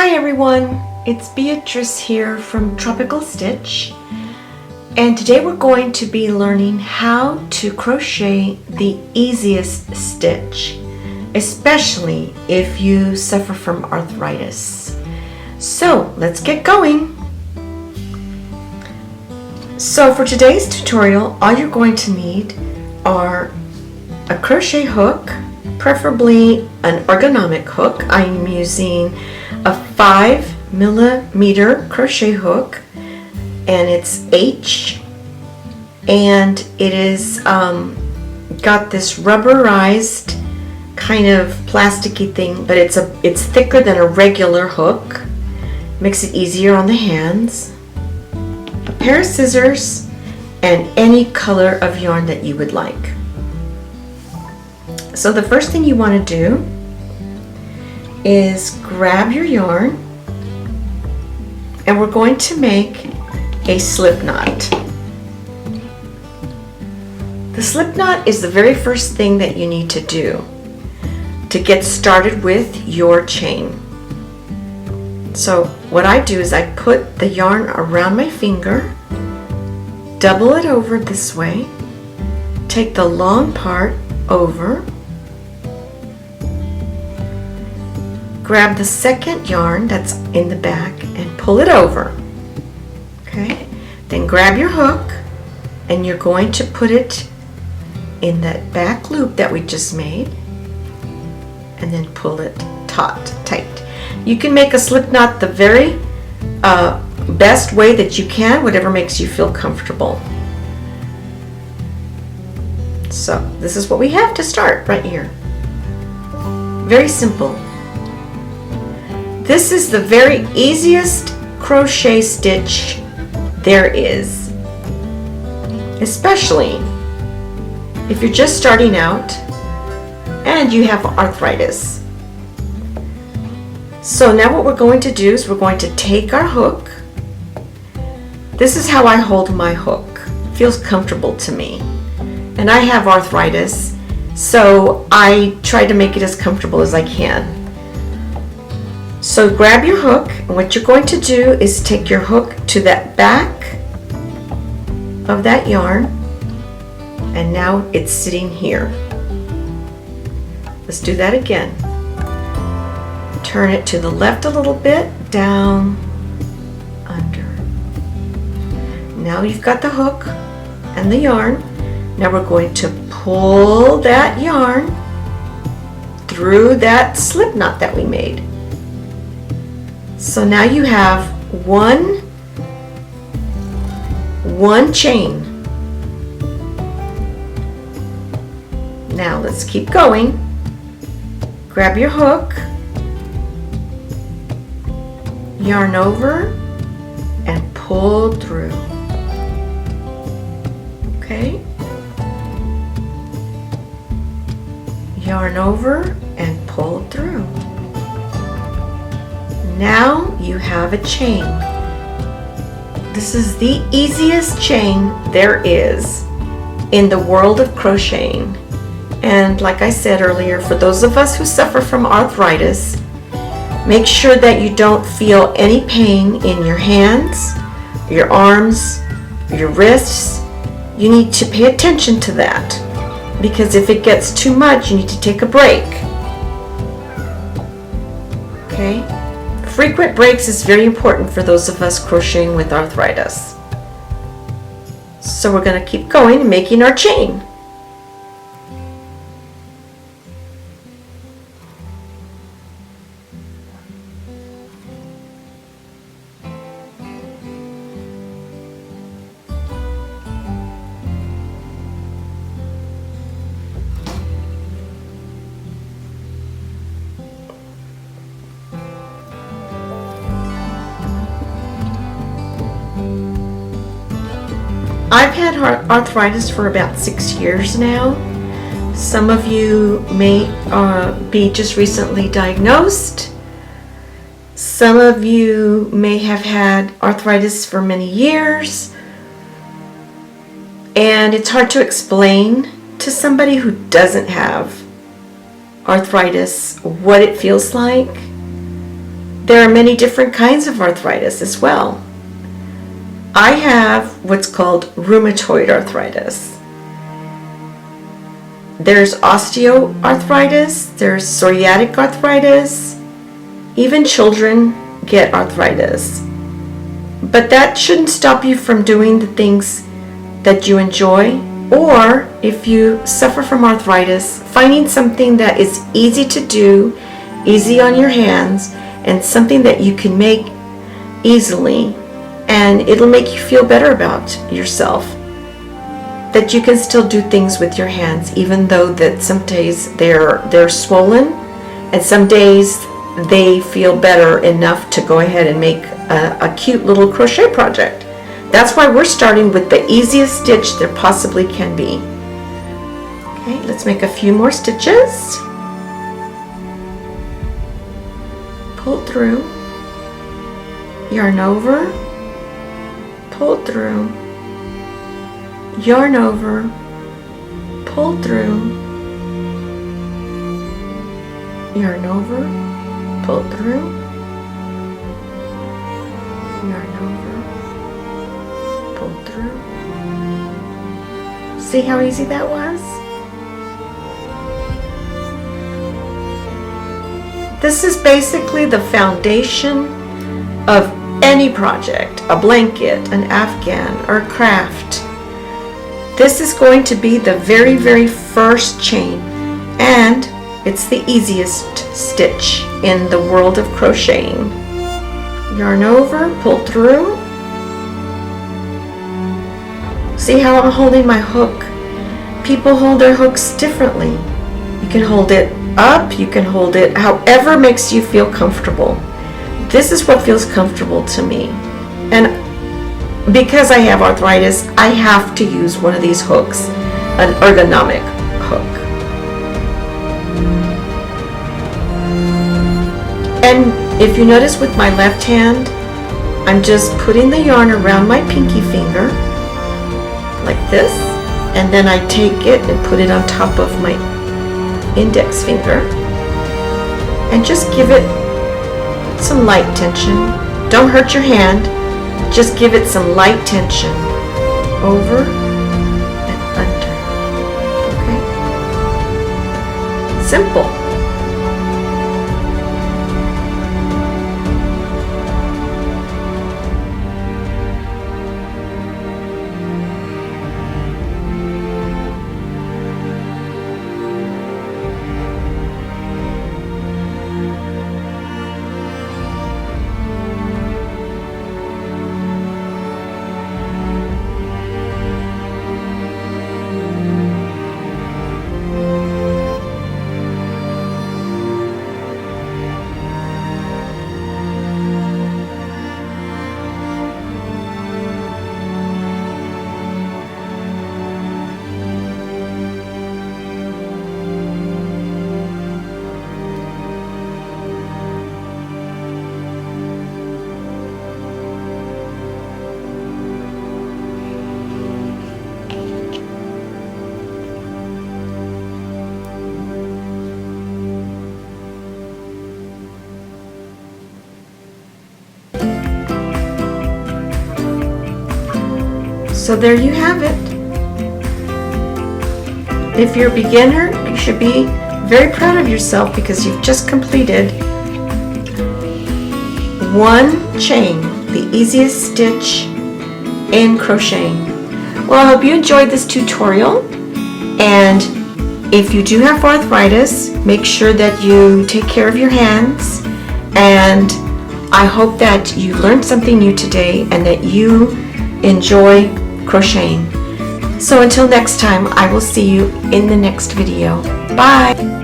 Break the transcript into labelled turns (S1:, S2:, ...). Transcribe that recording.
S1: Hi everyone, it's Beatrice here from Tropical Stitch, and today we're going to be learning how to crochet the easiest stitch, especially if you suffer from arthritis. So let's get going. So for today's tutorial, all you're going to need are a crochet hook, preferably an ergonomic hook. I'm using a 5mm crochet hook, and it's H, and it is got this rubberized kind of plasticky thing, but it's thicker than a regular hook. Makes it easier on the hands. A pair of scissors and any color of yarn that you would like. So the first thing you want to do is grab your yarn, and we're going to make a slip knot. The slip knot is the very first thing that you need to do to get started with your chain. So what I do is I put the yarn around my finger, double it over this way, take the long part over, grab the second yarn that's in the back and pull it over. Okay? Then grab your hook and you're going to put it in that back loop that we just made, and then pull it tight. You can make a slip knot the very best way that you can, whatever makes you feel comfortable. So this is what we have to start right here. Very simple. This is the very easiest crochet stitch there is, especially if you're just starting out and you have arthritis. So now what we're going to do is we're going to take our hook. This is how I hold my hook. It feels comfortable to me. And I have arthritis, so I try to make it as comfortable as I can. So grab your hook, and what you're going to do is take your hook to that back of that yarn, and now it's sitting here. Let's do that again. Turn it to the left a little bit, down, under. Now you've got the hook and the yarn. Now we're going to pull that yarn through that slip knot that we made. So now you have one chain. Now let's keep going. Grab your hook, yarn over, and pull through. Okay? Yarn over and pull through. Now you have a chain. This is the easiest chain there is in the world of crocheting. And like I said earlier, for those of us who suffer from arthritis, make sure that you don't feel any pain in your hands, your arms, your wrists. You need to pay attention to that, because if it gets too much, you need to take a break. Okay? Frequent breaks is very important for those of us crocheting with arthritis. So we're going to keep going and making our chain. I've had arthritis for about 6 years now. Some of you may be just recently diagnosed. Some of you may have had arthritis for many years. And it's hard to explain to somebody who doesn't have arthritis what it feels like. there are many different kinds of arthritis as well. I have what's called rheumatoid arthritis. There's osteoarthritis, there's psoriatic arthritis, even children get arthritis. But that shouldn't stop you from doing the things that you enjoy, or if you suffer from arthritis, finding something that is easy to do, easy on your hands, and something that you can make easily, and it'll make you feel better about yourself. That you can still do things with your hands, even though that some days they're swollen, and some days they feel better enough to go ahead and make a cute little crochet project. That's why we're starting with the easiest stitch there possibly can be. Okay, let's make a few more stitches. Pull through, yarn over, pull through, yarn over, pull through, yarn over, pull through, yarn over, pull through. See how easy that was? This is basically the foundation of any project, a blanket, an afghan, or a craft. This is going to be the very, very first chain, and it's the easiest stitch in the world of crocheting. Yarn over, pull through. See how I'm holding my hook? People hold their hooks differently. You can hold it up, you can hold it however makes you feel comfortable. This is what feels comfortable to me. And because I have arthritis, I have to use one of these hooks, an ergonomic hook. And if you notice with my left hand, I'm just putting the yarn around my pinky finger, like this, and then I take it and put it on top of my index finger, and just give it some light tension. Don't hurt your hand, just give it some light tension. Over and under. Okay? Simple. So there you have it. If you're a beginner, you should be very proud of yourself because you've just completed one chain, the easiest stitch in crocheting. Well, I hope you enjoyed this tutorial, and if you do have arthritis, make sure that you take care of your hands, and I hope that you learned something new today and that you enjoy crocheting. So until next time, I will see you in the next video. Bye!